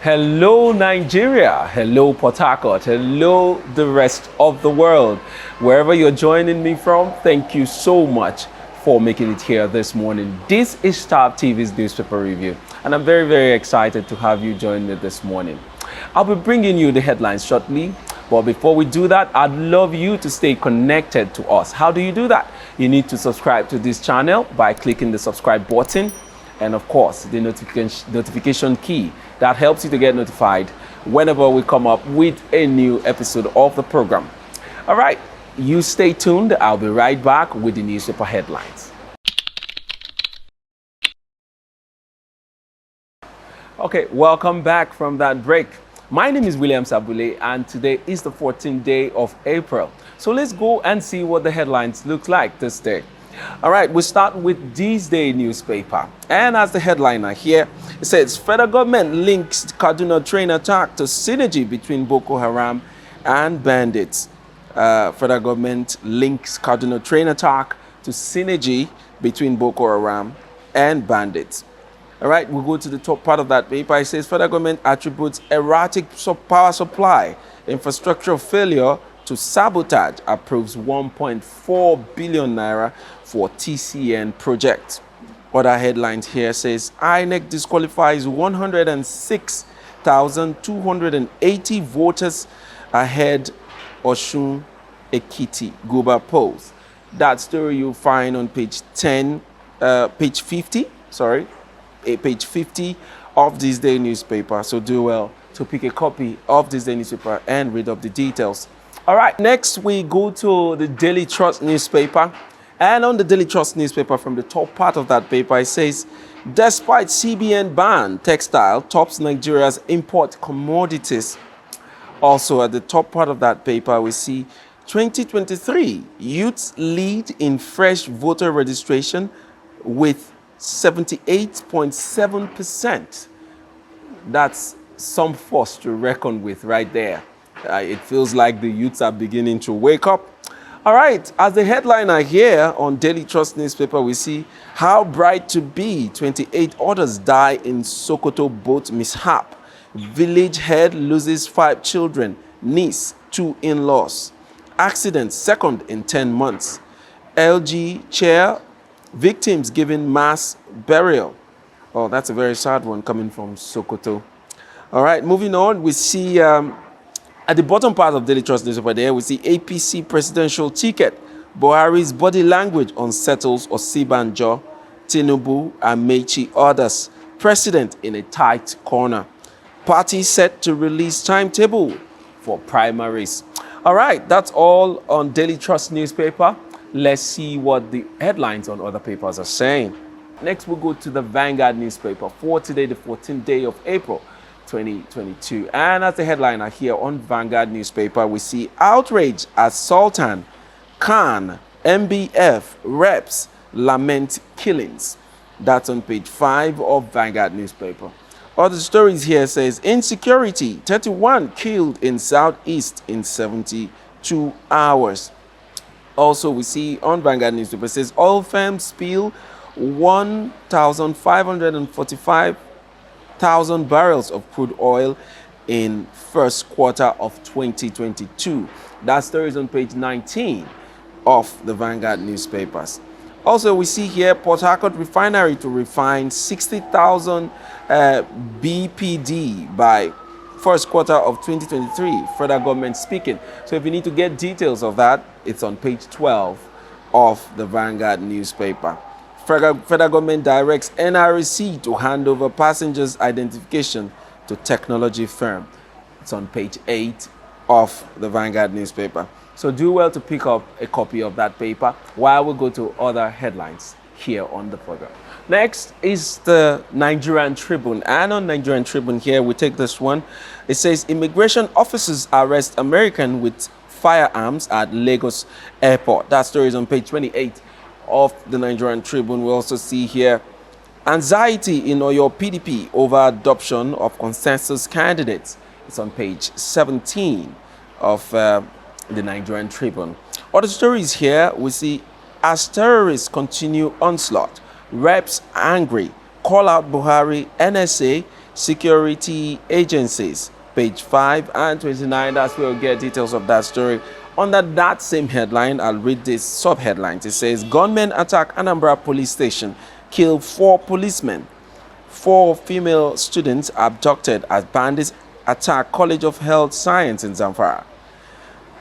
Hello Nigeria, hello Port Harcourt, hello the rest of the world. Wherever you're joining me from, thank you so much for making it here this morning. This is Star TV's newspaper review, and I'm very excited to have you join me this morning. I'll be bringing you the headlines shortly, but before we do that, I'd love you to stay connected to us. How do you do that? You need to subscribe to this channel by clicking the subscribe button, and of course the notification key that helps you to get notified whenever we come up with a new episode of the program. All right, you stay tuned. I'll be right back with the newspaper headlines. Okay, welcome back from that break. My name is William Sabule, and today is the 14th day of April. So let's go and see what the headlines look like this day. All right, we start with this day newspaper. And as the headliner here, it says, Federal government links Kaduna train attack to synergy between Boko Haram and bandits. Federal government links Kaduna train attack to synergy between Boko Haram and bandits. All right, we'll go to the top part of that paper. It says, Federal government attributes erratic power supply, infrastructure failure to sabotage, approves 1.4 billion naira for TCN project. Other headlines here says INEC disqualifies 106,280 voters ahead Osun Ekiti Guba polls. That story you'll find on page 50 of this day newspaper. So do well to pick a copy of this day newspaper and read up the details. All right, next we go to the Daily Trust newspaper. And on the Daily Trust newspaper, from the top part of that paper, it says, despite CBN ban, textile tops Nigeria's import commodities. Also at the top part of that paper, we see 2023, youths lead in fresh voter registration with 78.7%. That's some force to reckon with right there. It feels like the youths are beginning to wake up. All right, as the headliner here on Daily Trust newspaper, we see how bright to be. 28 others die in Sokoto boat mishap. Village head loses 5 children, niece, 2 in-laws. Accident second in 10 months. LG chair, victims given mass burial. Oh, that's a very sad one coming from Sokoto. All right, moving on, we see at the bottom part of Daily Trust newspaper there, we see APC presidential ticket. Buhari's body language unsettles Osibanjo, Tinubu, and Mechi others. President in a tight corner. Party set to release timetable for primaries. All right, that's all on Daily Trust newspaper. Let's see what the headlines on other papers are saying. Next, we'll go to the Vanguard newspaper for today, the 14th day of April, 2022. And as the headliner here on Vanguard newspaper, we see outrage as Sultan, Khan, MBF, reps lament killings. That's on page 5 of Vanguard newspaper. Other stories here says insecurity, 31 killed in Southeast in 72 hours. Also, we see on Vanguard newspaper, it says oil firms spill 1,545,000 barrels of crude oil in first quarter of 2022. That story is on page 19 of the Vanguard newspapers. Also, we see here Port Harcourt refinery to refine 60,000 BPD by first quarter of 2023. Federal government speaking. So if you need to get details of that, it's on page 12 of the Vanguard newspaper. Federal government directs NRC to hand over passengers' identification to technology firm. It's on page 8 of the Vanguard newspaper. So do well to pick up a copy of that paper while we go to other headlines here on the program. Next is the Nigerian Tribune. And on Nigerian Tribune here, we take this one. It says immigration officers arrest American with firearms at Lagos airport. That story is on page 28 of the Nigerian Tribune. We also see here anxiety in Oyo PDP over adoption of consensus candidates. It's on page 17 of the Nigerian Tribune. Other stories here, we see as terrorists continue onslaught, reps angry, call out Buhari, NSA, security agencies. Page 5 and 29, that's where we'll get details of that story. Under that same headline, I'll read this sub-headline. It says, gunmen attack Anambra police station, kill 4 policemen. 4 female students abducted as bandits attack College of Health Science in Zamfara.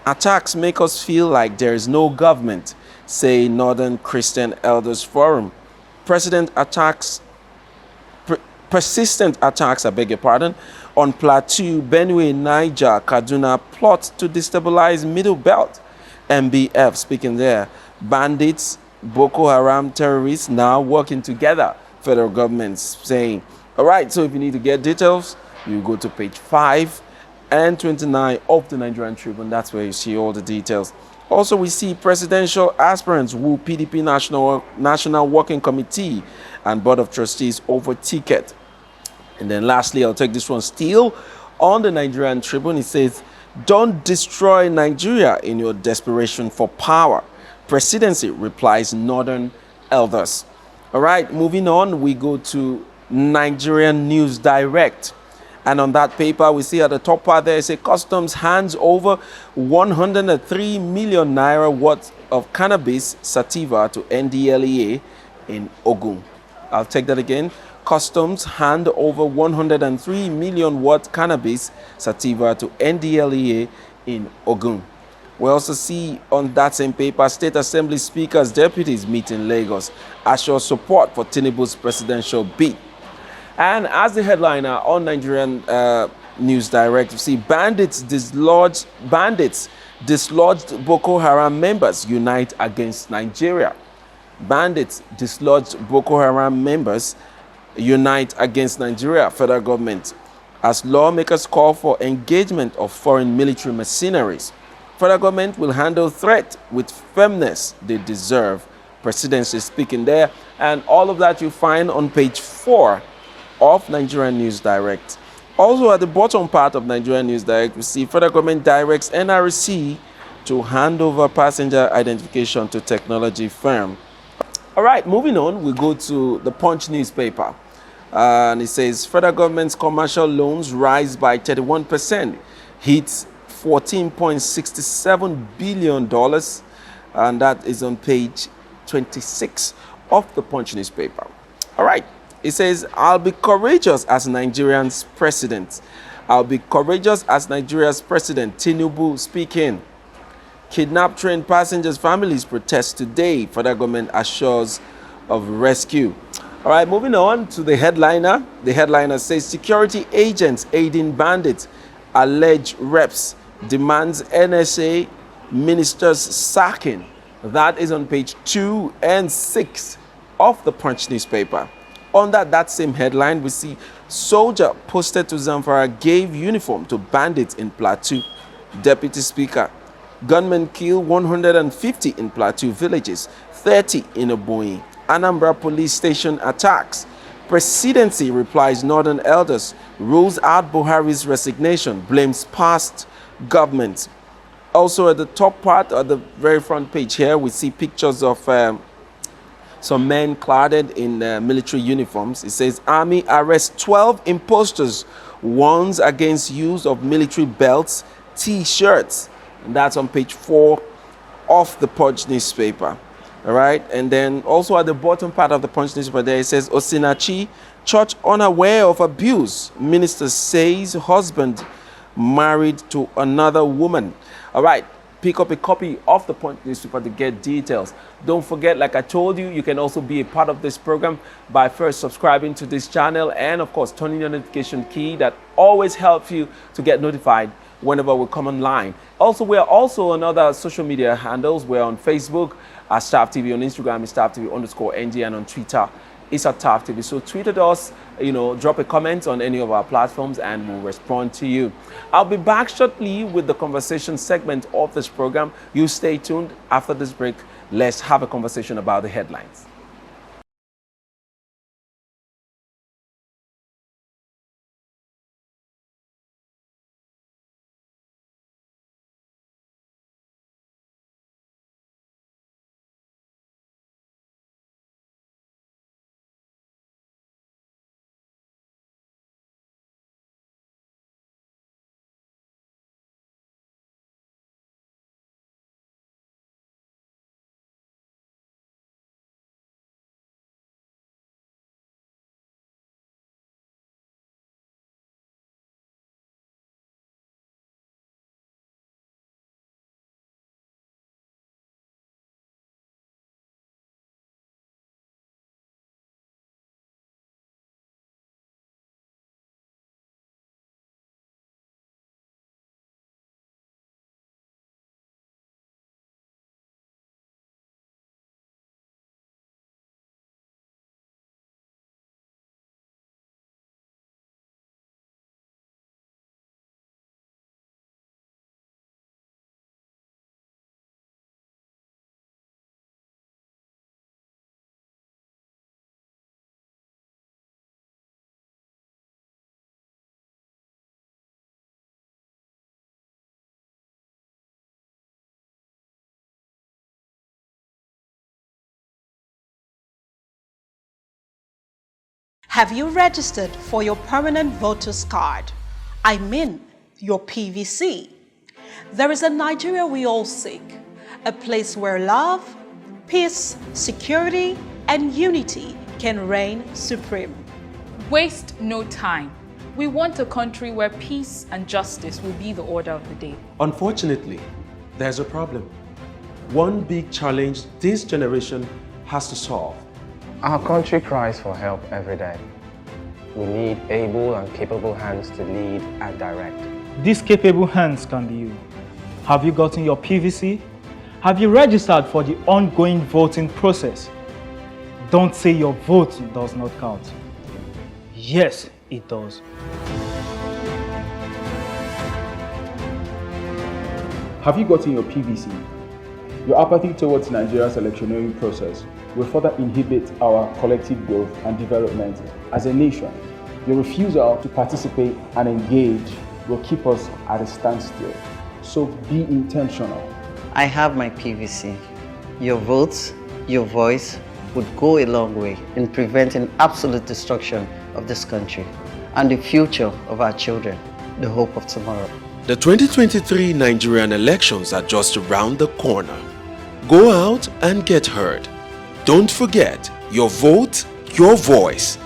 Attacks make us feel like there is no government, say Northern Christian Elders Forum. Persistent attacks, I beg your pardon, on Plateau, Benue, Niger, Kaduna plot to destabilize Middle Belt. MBF speaking there. Bandits, Boko Haram terrorists now working together. Federal government saying. All right, so if you need to get details, you go to page 5 and 29 of the Nigerian Tribune. That's where you see all the details. Also, we see presidential aspirants woo PDP National Working Committee and Board of Trustees over ticket. And then lastly, I'll take this one still on the Nigerian Tribune. It says, don't destroy Nigeria in your desperation for power. Presidency replies Northern elders. All right, moving on, we go to Nigerian News Direct. And on that paper, we see at the top part there, it says customs hands over 103 million naira worth of cannabis sativa to NDLEA in Ogun. I'll take that again. Customs hand over 103 million worth cannabis sativa to NDLEA in Ogun. We also see on that same paper, State Assembly Speakers, deputies meet in Lagos, assure support for Tinubu's presidential bid. And as the headliner on Nigerian News Direct, you see bandits dislodged Boko Haram members unite against Nigeria. Bandits dislodged Boko Haram members unite against Nigeria federal government as lawmakers call for engagement of foreign military mercenaries. Federal government will handle threat with firmness they deserve. Presidency speaking there, and all of that you find on page 4 of Nigerian News Direct. Also at the bottom part of Nigerian News Direct, we see federal government directs NRC to hand over passenger identification to technology firm. All right, moving on, we go to the Punch newspaper. And it says federal government's commercial loans rise by 31%, hits $14.67 billion. And that is on page 26 of the Punch newspaper. All right. It says, I'll be courageous as Nigeria's president. I'll be courageous as Nigeria's president. Tinubu speaking. Kidnapped train passengers' families protest today. Federal government assures of rescue. All right, moving on to the headliner. The headliner says, security agents aiding bandits. Alleged reps demands NSA ministers sacking. That is on page 2 and 6 of the Punch newspaper. Under that same headline, we see soldier posted to Zamfara gave uniform to bandits in Plateau. Deputy Speaker, gunmen kill 150 in Plateau villages, 30 in Oboyi. Anambra police station attacks. Presidency replies Northern elders, rules out Buhari's resignation, blames past government. Also at the top part, at the very front page here, we see pictures of some men clad in military uniforms. It says, Army arrests 12 imposters, warns against use of military belts, T-shirts. And that's on page 4 of the Punch newspaper. All right. And then also at the bottom part of the Punch newspaper there, it says, Osinachi, church unaware of abuse. Minister says husband married to another woman. All right. Pick up a copy of the Punch newspaper to get details. Don't forget, like I told you, you can also be a part of this program by first subscribing to this channel and, of course, turning your notification key. That always helps you to get notified whenever we come online. Also, we're also on other social media handles. We're on Facebook at Staff TV, on Instagram is Staff TV_NG, and on Twitter it's at Staff TV. So tweet at us, drop a comment on any of our platforms and we'll respond to you. I'll be back shortly with the conversation segment of this program. You stay tuned. After this break, let's have a conversation about the headlines. Have you registered for your permanent voter's card? I mean, your PVC. There is a Nigeria we all seek, a place where love, peace, security, and unity can reign supreme. Waste no time. We want a country where peace and justice will be the order of the day. Unfortunately, there's a problem. One big challenge this generation has to solve. Our country cries for help every day. We need able and capable hands to lead and direct. These capable hands can be you. Have you gotten your PVC? Have you registered for the ongoing voting process? Don't say your vote does not count. Yes, it does. Have you gotten your PVC? Your apathy towards Nigeria's electioneering process will further inhibit our collective growth and development as a nation. Your refusal to participate and engage will keep us at a standstill. So be intentional. I have my PVC. Your votes, your voice would go a long way in preventing absolute destruction of this country and the future of our children, the hope of tomorrow. The 2023 Nigerian elections are just around the corner. Go out and get heard. Don't forget, your vote, your voice.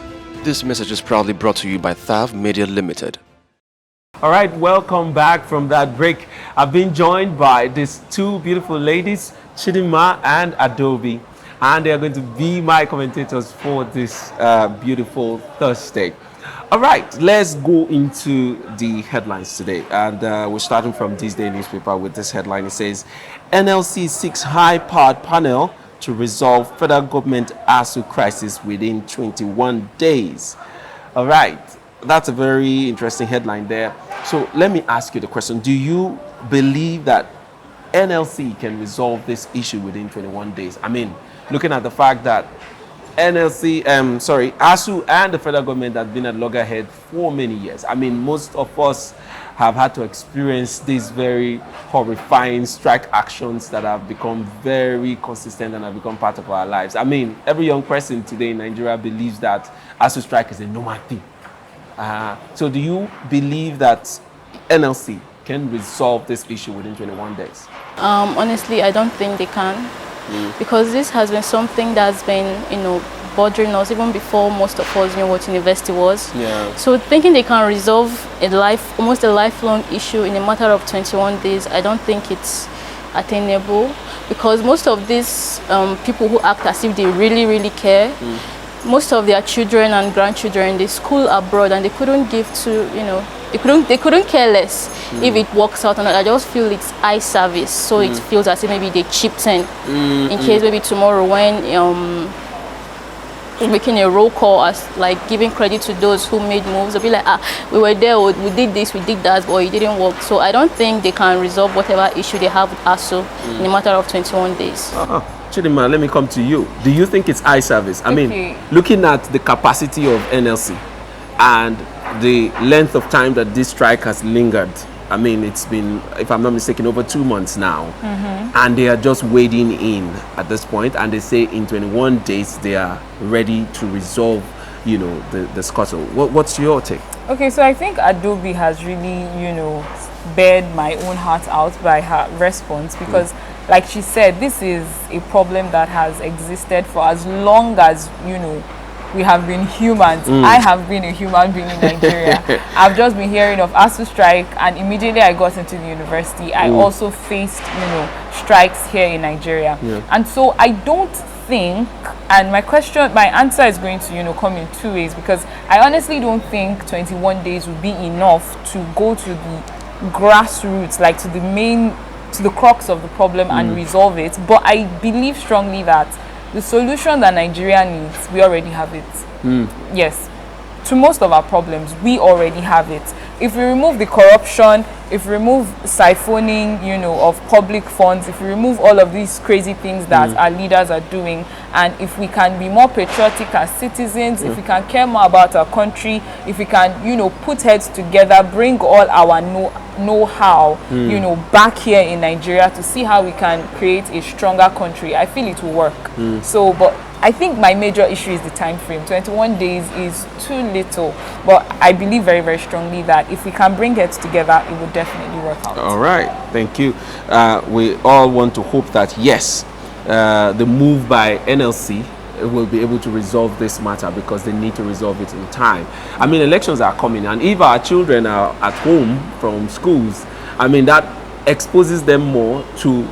This message is proudly brought to you by Thav Media Limited. All right, welcome back from that break. I've been joined by these two beautiful ladies, Chidinma and Adobe, and they are going to be my commentators for this beautiful Thursday. All right, let's go into the headlines today. And we're starting from this day newspaper with this headline. It says, NLC seeks high-powered panel to resolve federal government Fg-Asuu crisis within 21 days. All right, that's a very interesting headline there. So let me ask you the question. Do you believe that NLC can resolve this issue within 21 days? I mean, looking at the fact that Fg-Asuu and the federal government have been at loggerhead for many years. I mean, most of us have had to experience these very horrifying strike actions that have become very consistent and have become part of our lives. I mean, every young person today in Nigeria believes that Fg-Asuu strike is a normal thing. So do you believe that NLC can resolve this issue within 21 days? Honestly, I don't think they can. Because this has been something that's been, bothering us even before most of us knew what university was. Yeah. So thinking they can resolve almost a lifelong issue in a matter of 21 days, I don't think it's attainable. Because most of these people who act as if they really, really care, most of their children and grandchildren, they school abroad and they couldn't give to, they couldn't care less if it works out or not. I just feel it's eye service, so it feels as if maybe they chipped in case maybe tomorrow when making a roll call as like giving credit to those who made moves, they'll be like, we were there, we did this, we did that, but it didn't work. So I don't think they can resolve whatever issue they have with Fg-Asuu in a matter of 21 days. Chidinma, let me come to you. Do you think it's eye service? I mean, looking at the capacity of NLC and the length of time that this strike has lingered, I mean, it's been, if I'm not mistaken, over 2 months now. And they are just wading in at this point, and they say in 21 days they are ready to resolve, the scuttle. What's your take? Okay, so I think Adobe has really, bared my own heart out by her response because, like she said, this is a problem that has existed for as long as, we have been humans. I have been a human being in Nigeria. I've just been hearing of Fg-Asuu strike, and immediately I got into the university, I also faced, strikes here in Nigeria. And so I don't think, and my answer is going to, come in 2 ways, because I honestly don't think 21 days would be enough to go to the grassroots, like to the crux of the problem and resolve it. But I believe strongly that the solution that Nigeria needs, we already have it. Yes. To most of our problems, we already have it. If we remove the corruption, if we remove siphoning, of public funds, if we remove all of these crazy things that our leaders are doing, and if we can be more patriotic as citizens, if we can care more about our country, if we can, put heads together, bring all our know-how, back here in Nigeria to see how we can create a stronger country, I feel it will work. So, but I think my major issue is the time frame. 21 days is too little, but I believe very, very strongly that if we can bring it together, it would definitely work out. All right, thank you. We all want to hope that, yes, the move by NLC will be able to resolve this matter, because they need to resolve it in time. I mean, elections are coming, and if our children are at home from schools, I mean, that exposes them more to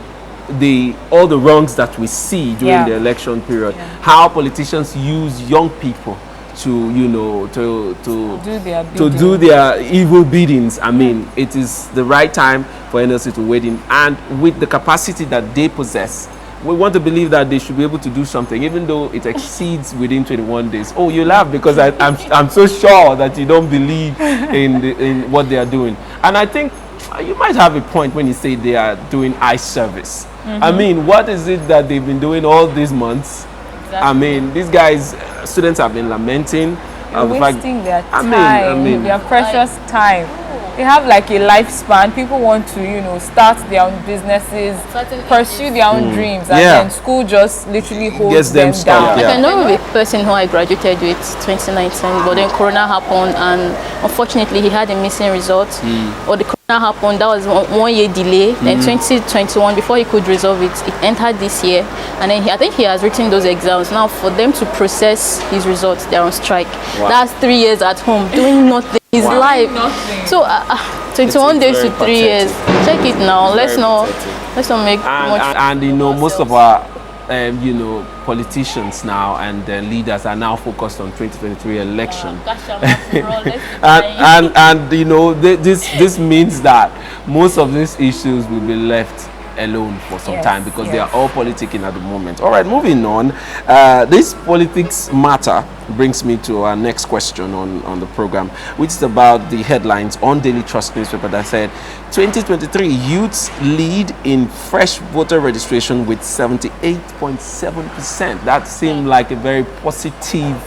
all the wrongs that we see during the election period. How politicians use young people to, you know, to do their evil biddings. I mean, it is the right time for NLC to wade in, and with the capacity that they possess, we want to believe that they should be able to do something, even though it exceeds within 21 days. Oh, you laugh because I'm so sure that you don't believe in what they are doing. And I think you might have a point when you say they are doing eye service. I mean, what is it that they've been doing all these months? Exactly. I mean, these guys, students have been lamenting. Wasting their time, their precious time. They have like a lifespan. People want to, you know, start their own businesses, pursue their own dreams, and then school just literally holds them down. I know a person who I graduated with 2019, but then Corona happened, and unfortunately he had a missing result. Or the Corona happened, that was 1 year delay. Then 2021, before he could resolve it, it entered this year, and then I think he has written those exams. Now for them to process his results, they're on strike. That's 3 years at home doing nothing. His life. So 21 days to 3 years. Check it now. Let's not make much. And you know, most of our you know, politicians now and leaders are now focused on 2023 election. And you know, this means that most of these issues will be left alone for some time, because they are all politicking at the moment. All right, moving on. This politics matter brings me to our next question on the program, which is about the headlines on Daily Trust newspaper that said 2023 youths lead in fresh voter registration with 78.7%. That seemed like a very positive,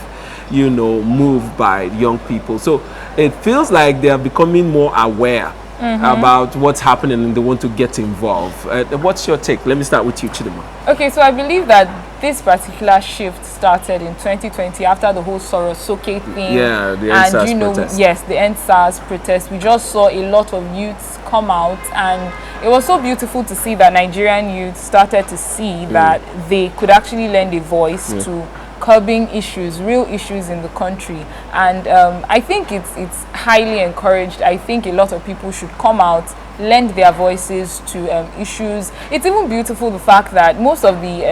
you know, move by young people. So it feels like they are becoming more aware about what's happening, and they want to get involved. What's your take? Let me start with you, Chidima. Okay, so I believe that this particular shift started in 2020 after the whole Sorosoke thing. Yeah, the NSAS protest. Yes, the NSAS protest. We just saw a lot of youths come out, and it was so beautiful to see that Nigerian youth started to see that they could actually lend a voice to curbing issues, real issues in the country. And I think it's highly encouraged. I think a lot of people should come out, lend their voices to issues. It's even beautiful the fact that most of the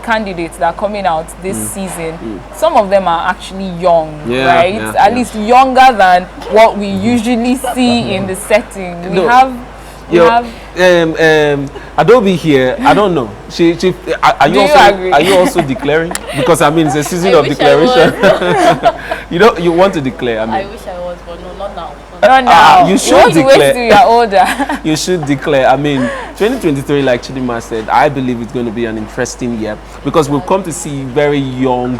candidates that are coming out this season, some of them are actually young, right? At least younger than what we usually see in the setting. We have Adobe here, I don't know. Are you also declaring? Because I mean, it's a season of declaration. You want to declare? I mean, I wish I was, but no, not now. Not now. You should declare. Wait till you're older. You should declare. I mean, 2023, like Chidima said, I believe it's going to be an interesting year, because we've come to see very young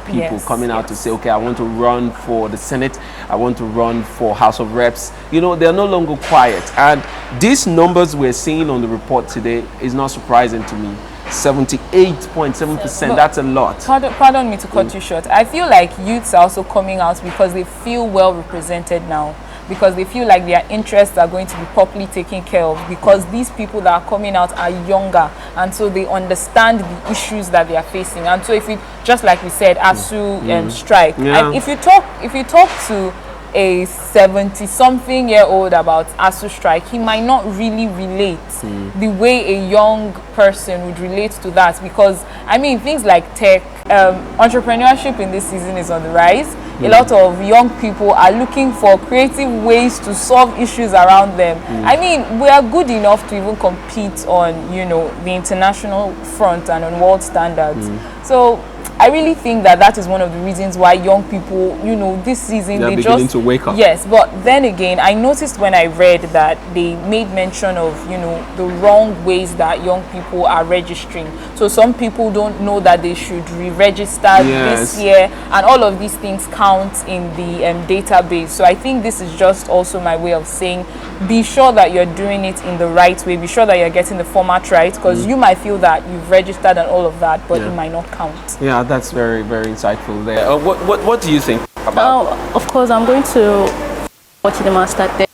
people coming out to say, okay, I want to run for the Senate, I want to run for House of Reps. You know, they're no longer quiet. And these numbers we're seeing on the report today is not surprising to me. 78.7%, that's a lot. Pardon me to cut you short. I feel like youths are also coming out because they feel well represented now, because they feel like their interests are going to be properly taken care of, because these people that are coming out are younger, and so they understand the issues that they are facing. And so if we, just like we said, ASUU strike, and if you talk to a 70-something-year-old about ASUU strike, he might not really relate the way a young person would relate to that, because I mean, things like tech, entrepreneurship in this season is on the rise. A lot of young people are looking for creative ways to solve issues around them. I mean, we are good enough to even compete on, you know, the international front and on world standards. So I really think that is one of the reasons why young people, you know, this season They're they beginning just to wake up. Yes, but then again, I noticed when I read that they made mention of, you know, the wrong ways that young people are registering. So some people don't know that they should re-register this year, and all of these things count in the database. So I think this is just also my way of saying, be sure that you're doing it in the right way. Be sure that you're getting the format right, because you might feel that you've registered and all of that, but it might not count. Yeah, that's very, very insightful there. What do you think about? Of course, I'm going to watch the master test.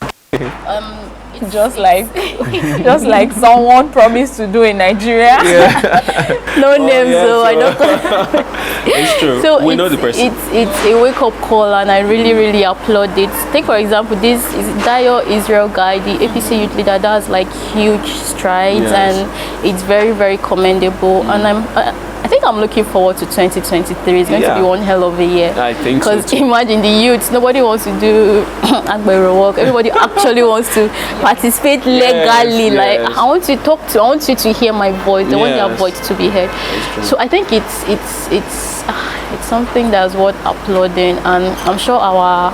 Just like someone promised to do in Nigeria. No names, so I don't. It's true. So we know the person. It's a wake-up call, and I really applaud it. Take for example, this is Dayo Israel guy, the APC youth leader, does like huge strides, and it's very commendable. And I think I'm looking forward to 2023. It's going to be one hell of a year. I think so. Because imagine the youths, nobody wants to do Agbero work. Everybody actually wants to participate legally. Like, I want you to hear my voice. They want their voice to be heard. So I think it's something that's worth applauding, and I'm sure our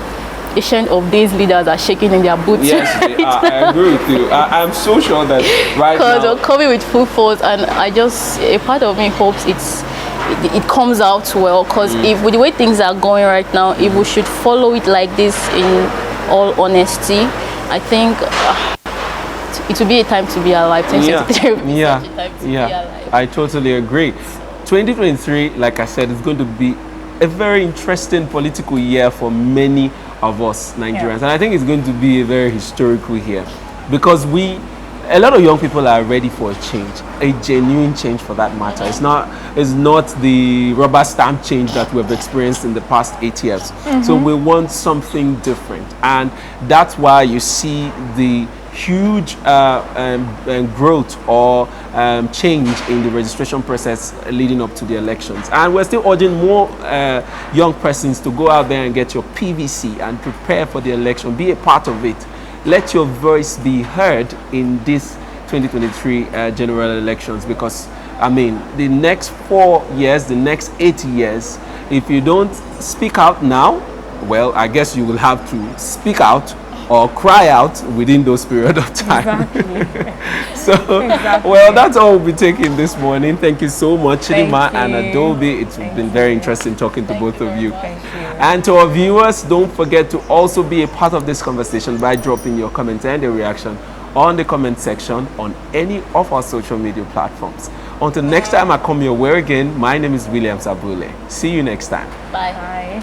Asian of these leaders are shaking in their boots. Yes, they are. I agree with you. I'm so sure that right now. Because they're coming with full force, and a part of me hopes it comes out well. Because if with the way things are going right now, if we should follow it like this, in all honesty, I think it will be a time to be alive. I totally agree. 2023, like I said, is going to be a very interesting political year for many of us Nigerians, and I think it's going to be a very historical year, because a lot of young people are ready for a change, a genuine change for that matter. It's not the rubber stamp change that we've experienced in the past 8 years. So we want something different, and that's why you see the huge growth or change in the registration process leading up to the elections. And we're still urging more young persons to go out there and get your PVC and prepare for the election. Be a part of it. Let your voice be heard in this 2023 general elections, because I mean, the next 4 years, the next 8 years, if you don't speak out now, well, I guess you will have to speak out or cry out within those period of time. Well, that's all we'll be taking this morning. Thank you so much, Chidima and Adobe. It's been very interesting talking to both of you. And to our viewers, don't forget to also be a part of this conversation by dropping your comments and your reaction on the comment section on any of our social media platforms. Until next time I come your way again, my name is William Zabule. See you next time. Bye.